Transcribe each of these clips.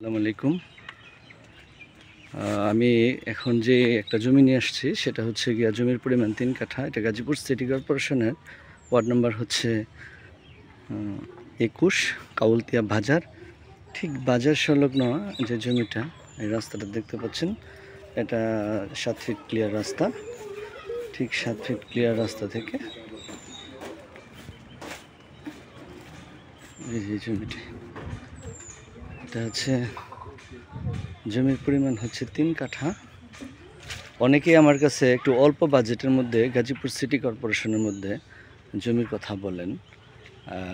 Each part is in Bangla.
আসসালামু আলাইকুম। আমি এখন যে একটা জমি নিয়ে আসছি সেটা হচ্ছে গিয়া জমির পরিমাণ 3 কাঠা। এটা গাজীপুর সিটি কর্পোরেশনের ওয়ার্ড নাম্বার হচ্ছে 21 কাউলতিয়া বাজার। ঠিক বাজার সংলগ্ন যে জমিটা, এই রাস্তাটা দেখতে পাচ্ছেন, এটা 7 ফিট ক্লিয়ার রাস্তা। ঠিক 7 ফিট ক্লিয়ার রাস্তা থেকে এই যে জমিটি, এটা হচ্ছে জমির পরিমাণ হচ্ছে 3 কাঠা। অনেকেই আমার কাছে একটু অল্প বাজেটের মধ্যে গাজীপুর সিটি কর্পোরেশনের মধ্যে জমির কথা বলেন,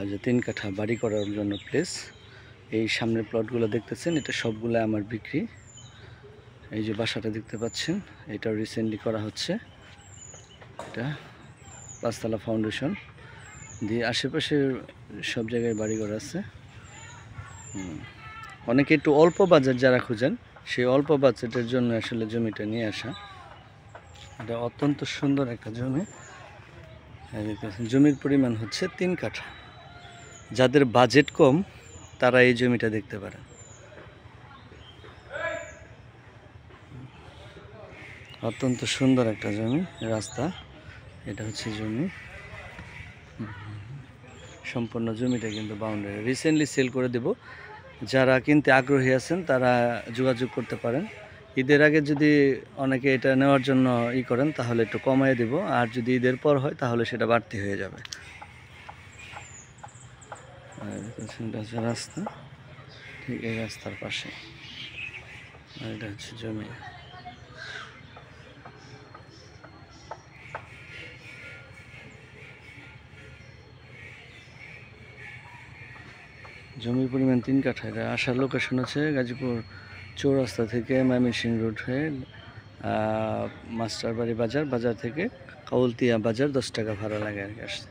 যে 3 কাঠা বাড়ি করার জন্য প্লেস। এই সামনের প্লটগুলো দেখতেছেন, এটা সবগুলো আমার বিক্রি। এই যে বাসাটা দেখতে পাচ্ছেন, এটা রিসেন্টলি করা হচ্ছে। এটা 5 তলা ফাউন্ডেশন দিয়ে আশেপাশে সব জায়গায় বাড়ি করা আছে। অনেকে একটু অল্প বাজেট যারা খুঁজেন, সেই অল্প বাজেটের জন্য আসলে জমিটা নিয়ে আসা। এটা অত্যন্ত সুন্দর একটা জমি। জমির পরিমাণ হচ্ছে 3 কাঠা। যাদের বাজেট কম তারা এই জমিটা দেখতে পারেন। অত্যন্ত সুন্দর একটা জমি, রাস্তা, এটা হচ্ছে জমি। সম্পূর্ণ জমিটা কিন্তু বাউন্ডারি, রিসেন্টলি সেল করে দেব। যারা কিনতে আগ্রহী আছেন তারা যোগাযোগ করতে পারেন। ঈদের আগে যদি অনেকে এটা নেওয়ার জন্য করেন তাহলে একটু কমায় দেব, আর যদি ঈদের পর হয় তাহলে সেটা বাড়তি হয়ে যাবে। এটা হচ্ছে রাস্তা, ঠিক এই রাস্তার পাশে, আর এটা হচ্ছে জমি। জমির পরিমাণ 3 কাঠা। এটা আসার লোকেশন হচ্ছে গাজীপুর চৌরাস্তা থেকে ময়মনসিংহ রোড হয়ে মাস্টারবাড়ি বাজার, বাজার থেকে কাউলতিয়া বাজার 10 টাকা ভাড়া লাগে আর কি আসতে।